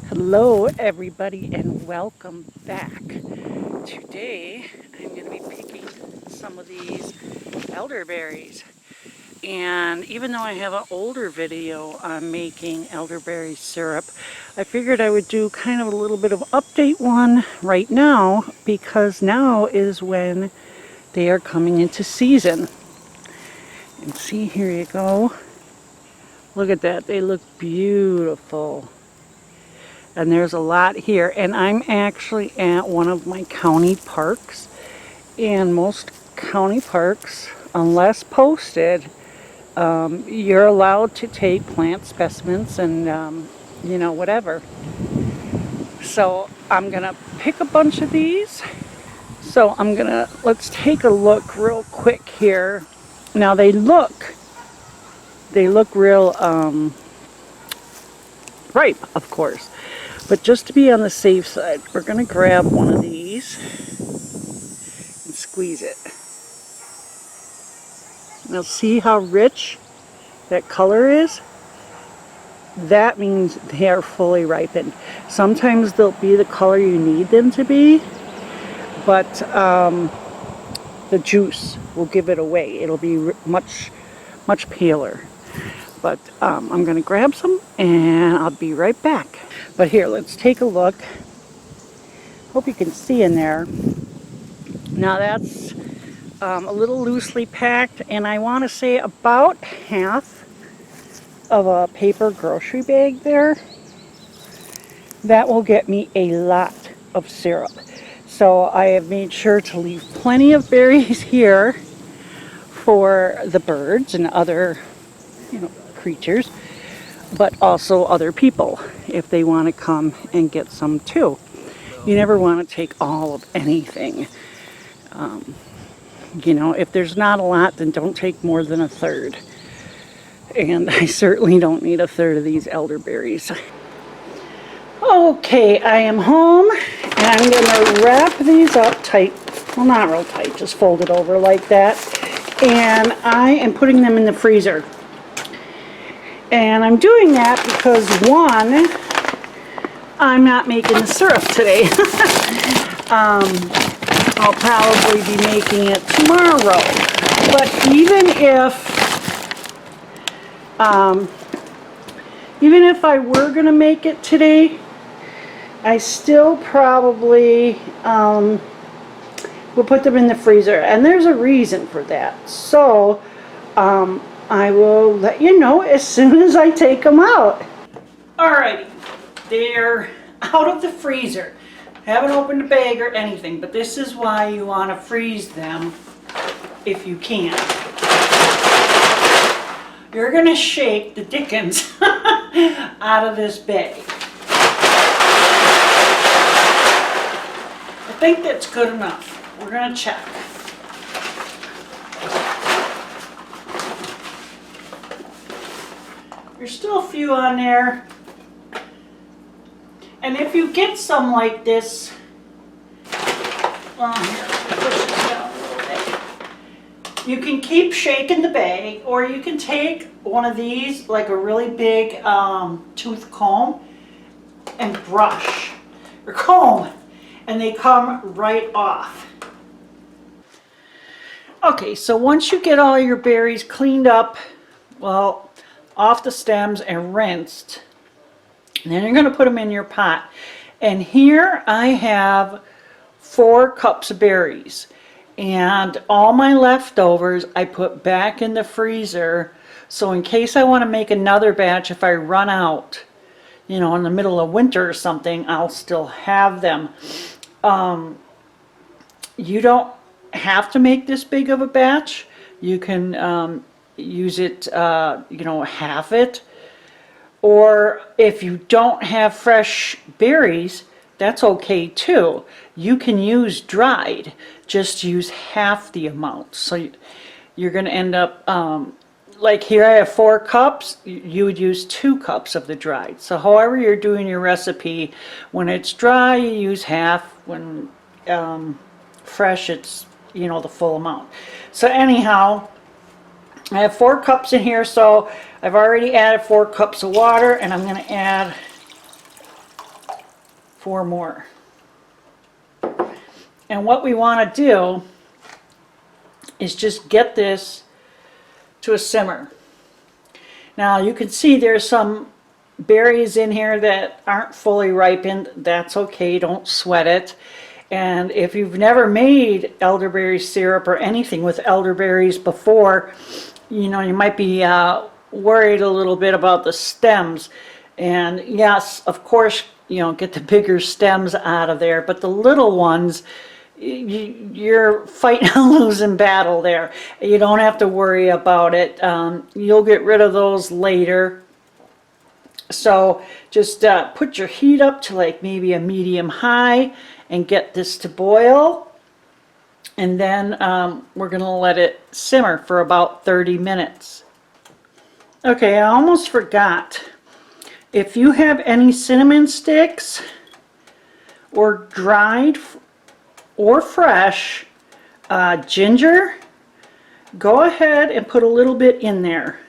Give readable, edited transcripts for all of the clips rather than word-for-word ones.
Hello everybody and welcome back. Today I'm going to be picking some of these elderberries. And even though I have an older video on making elderberry syrup, I figured I would do kind of a little bit of update one right now because now is when they are coming into season. And see, here you go. Look at that, they look beautiful. And there's a lot here, and I'm actually at one of my county parks, and most county parks, unless posted, you're allowed to take plant specimens and whatever. So I'm gonna pick a bunch of these. So let's take a look real quick here. Now they look real ripe, of course. But just to be on the safe side, we're going to grab one of these and squeeze it. Now see how rich that color is? That means they are fully ripened. Sometimes they'll be the color you need them to be, but the juice will give it away. It'll be much paler. But I'm going to grab some and I'll be right back. But here, let's take a look. Hope you can see in there. Now that's a little loosely packed, and I want to say about half of a paper grocery bag there. That will get me a lot of syrup. So I have made sure to leave plenty of berries here for the birds and other, creatures, but also other people if they want to come and get some too. You never want to take all of anything. If there's not a lot, then don't take more than a third. And I certainly don't need a third of these elderberries. Okay, I am home and I'm going to wrap these up tight. Well, not real tight, just fold it over like that. And I am putting them in the freezer. And I'm doing that because, one, I'm not making the syrup today. I'll probably be making it tomorrow. But even if I were going to make it today, I still probably will put them in the freezer. And there's a reason for that. So, I will let you know as soon as I take them out. Alrighty, they're out of the freezer. Haven't opened the bag or anything, but this is why you want to freeze them if you can. You're going to shake the dickens out of this bag. I think that's good enough. We're going to check. There's still a few on there. And if you get some like this, well, here, push this down a little bit. You can keep shaking the bag, or you can take one of these, like a really big tooth comb, and brush or comb, and they come right off. Okay, so once you get all your berries cleaned up, well, off the stems and rinsed, and then you're going to put them in your pot. And here I have 4 cups of berries, and all my leftovers I put back in the freezer, so in case I want to make another batch, if I run out, in the middle of winter or something, I'll still have them. You don't have to make this big of a batch. You can use it, half it. Or if you don't have fresh berries, that's okay too. You can use dried, just use half the amount. So you're going to end up, like here I have 4 cups, you would use 2 cups of the dried. So however you're doing your recipe, when it's dry you use half, when fresh it's, the full amount. So anyhow, I have 4 cups in here, so I've already added 4 cups of water, and I'm going to add 4 more. And what we want to do is just get this to a simmer. Now you can see there's some berries in here that aren't fully ripened. That's okay, don't sweat it. And if you've never made elderberry syrup or anything with elderberries before, you know, you might be worried a little bit about the stems. And yes, of course, you know, get the bigger stems out of there, but the little ones, you're fighting a losing battle there. You don't have to worry about it. You'll get rid of those later. So just put your heat up to like maybe a medium high and get this to boil. And then we're going to let it simmer for about 30 minutes. Okay, I almost forgot. If you have any cinnamon sticks or dried or fresh ginger, go ahead and put a little bit in there.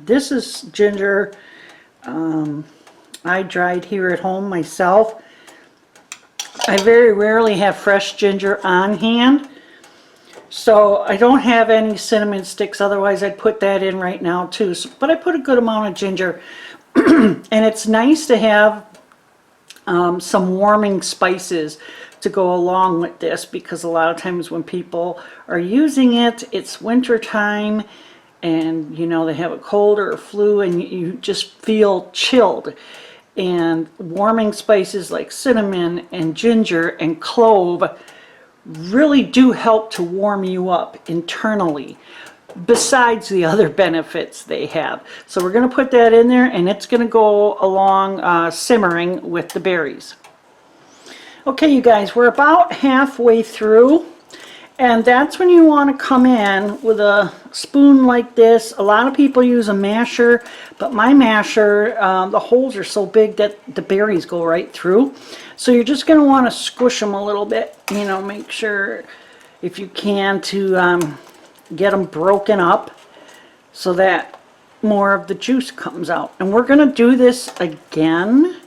This is ginger I dried here at home myself. I very rarely have fresh ginger on hand, so I don't have any cinnamon sticks, otherwise I'd put that in right now too. So, but I put a good amount of ginger. And it's nice to have some warming spices to go along with this, because a lot of times when people are using it, it's winter time and you know they have a cold or a flu and you just feel chilled. And warming spices like cinnamon and ginger and clove really do help to warm you up internally, besides the other benefits they have. So we're going to put that in there, and it's going to go along simmering with the berries. Okay, you guys, we're about halfway through, and that's when you want to come in with a spoon like this. A lot of people use a masher, but my masher, the holes are so big that the berries go right through. So you're just going to want to squish them a little bit, you know, make sure if you can to get them broken up so that more of the juice comes out. And we're going to do this again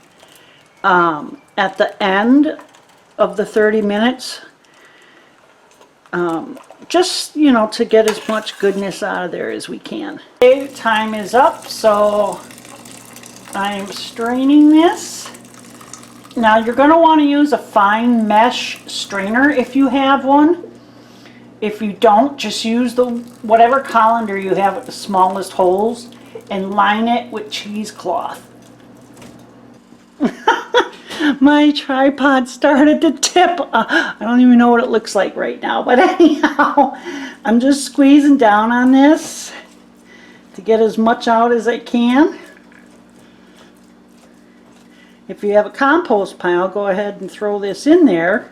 at the end of the 30 minutes, just, you know, to get as much goodness out of there as we can. Okay, time is up, so I'm straining this. Now you're going to want to use a fine mesh strainer if you have one. If you don't, just use the whatever colander you have with the smallest holes and line it with cheesecloth. My tripod started to tip. I don't even know what it looks like right now, but anyhow, I'm just squeezing down on this to get as much out as I can. If you have a compost pile, go ahead and throw this in there.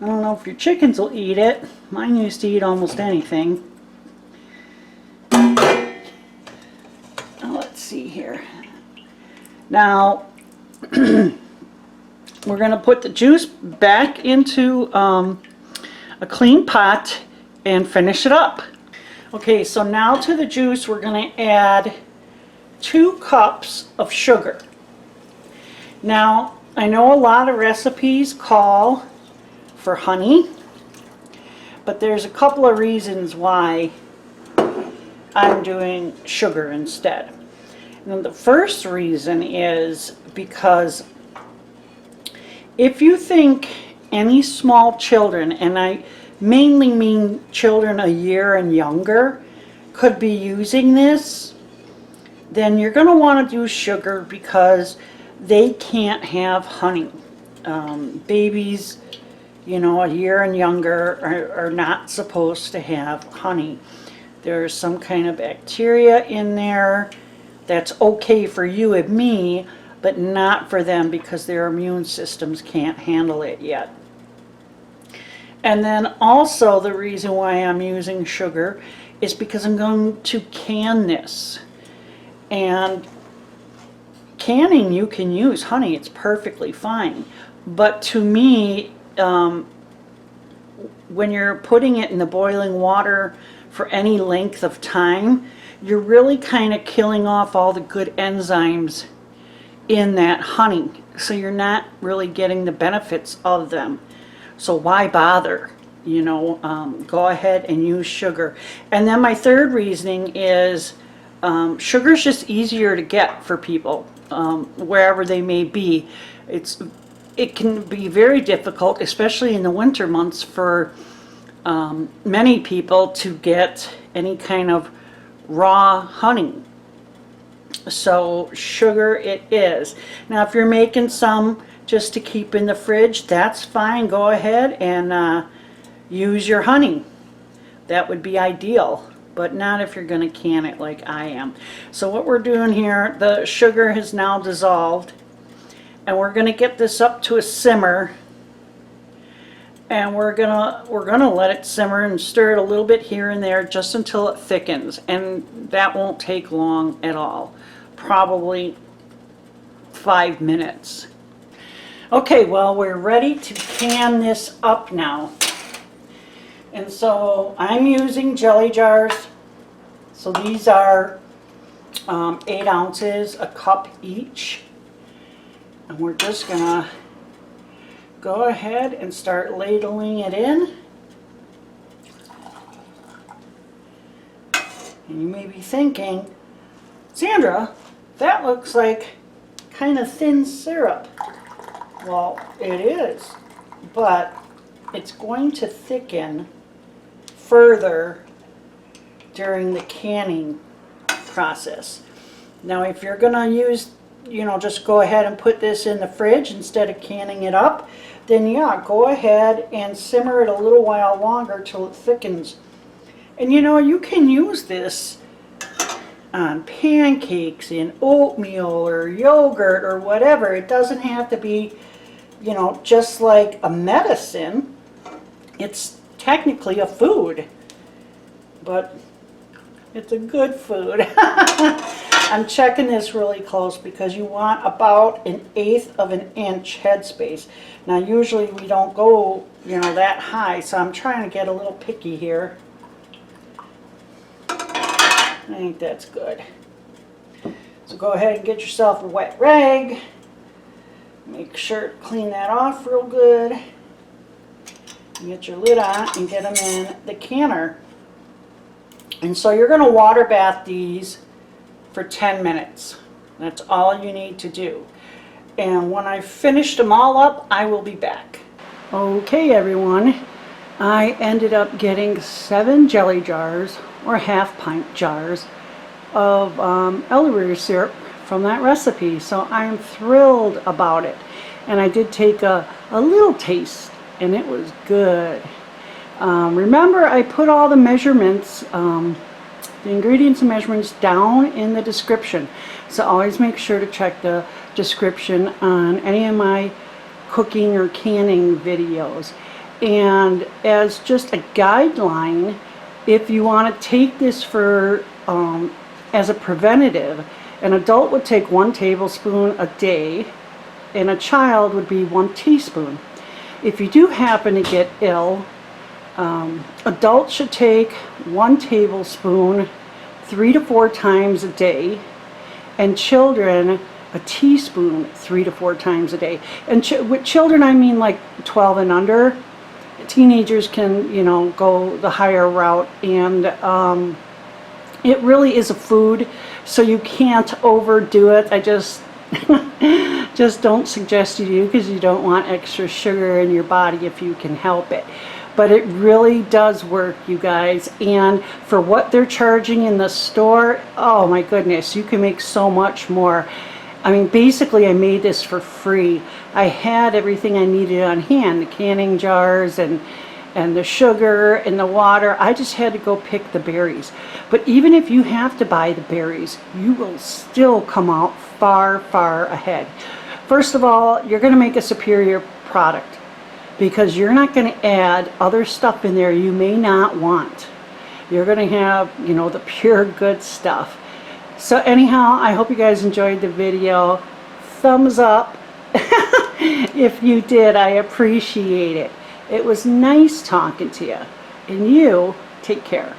I don't know if your chickens will eat it. Mine used to eat almost anything. Now, let's see here. Now, we're going to put the juice back into a clean pot and finish it up. Okay, so now to the juice we're going to add 2 cups of sugar. Now, I know a lot of recipes call for honey, but there's a couple of reasons why I'm doing sugar instead. And the first reason is because if you think any small children, and I mainly mean children a year and younger, could be using this, then you're going to want to do sugar because they can't have honey. Babies, you know, a year and younger are not supposed to have honey. There's some kind of bacteria in there that's okay for you and me, but not for them because their immune systems can't handle it yet. And then also the reason why I'm using sugar is because I'm going to can this. And canning, you can use honey, it's perfectly fine. But to me, when you're putting it in the boiling water for any length of time, you're really kind of killing off all the good enzymes in that honey, so you're not really getting the benefits of them. So why bother? You know, go ahead and use sugar. And then my third reasoning is sugar is just easier to get for people wherever they may be. It can be very difficult, especially in the winter months, for many people to get any kind of raw honey. So sugar it is. Now if you're making some just to keep in the fridge, that's fine. Go ahead and use your honey. That would be ideal, but not if you're going to can it like I am. So what we're doing here, the sugar has now dissolved, and we're going to get this up to a simmer, and we're gonna let it simmer and stir it a little bit here and there just until it thickens, and that won't take long at all. Probably 5 minutes. Okay, well, we're ready to can this up now. And so I'm using jelly jars. So these are 8 ounces, a cup each. And we're just gonna go ahead and start ladling it in. And you may be thinking, Sandra, that looks like kind of thin syrup. Well, it is, but it's going to thicken further during the canning process. Now, if you're going to use, you know, just go ahead and put this in the fridge instead of canning it up, then yeah, go ahead and simmer it a little while longer till it thickens. And you know, you can use this on pancakes, in oatmeal or yogurt or whatever. It doesn't have to be, you know, just like a medicine. It's technically a food, but it's a good food. I'm checking this really close because you want about 1/8 of an inch headspace. Now usually we don't go, you know, that high, so I'm trying to get a little picky here. I think that's good. So go ahead and get yourself a wet rag. Make sure to clean that off real good. And get your lid on and get them in the canner. And so you're going to water bath these for 10 minutes. That's all you need to do. And when I've finished them all up, I will be back. Okay, everyone. I ended up getting 7 jelly jars, or half-pint jars, of elderberry syrup from that recipe. So I'm thrilled about it. And I did take a little taste, and it was good. Remember, I put all the measurements, the ingredients and measurements down in the description. So always make sure to check the description on any of my cooking or canning videos. And as just a guideline, if you want to take this for as a preventative, an adult would take 1 tablespoon a day, and a child would be 1 teaspoon. If you do happen to get ill, adults should take 1 tablespoon 3 to 4 times a day, and children a teaspoon 3 to 4 times a day. And with children, I mean like 12 and under. Teenagers can, you know, go the higher route, and it really is a food, so you can't overdo it. I just don't suggest you do, because you don't want extra sugar in your body if you can help it. But it really does work, you guys. And for what they're charging in the store, oh my goodness, you can make so much more. I mean, basically I made this for free. I had everything I needed on hand, the canning jars and the sugar and the water. I just had to go pick the berries. But even if you have to buy the berries, you will still come out far, far ahead. First of all, you're going to make a superior product, because you're not going to add other stuff in there you may not want. You're going to have, you know, the pure good stuff. So anyhow, I hope you guys enjoyed the video. Thumbs up if you did. I appreciate it. It was nice talking to you. And you take care.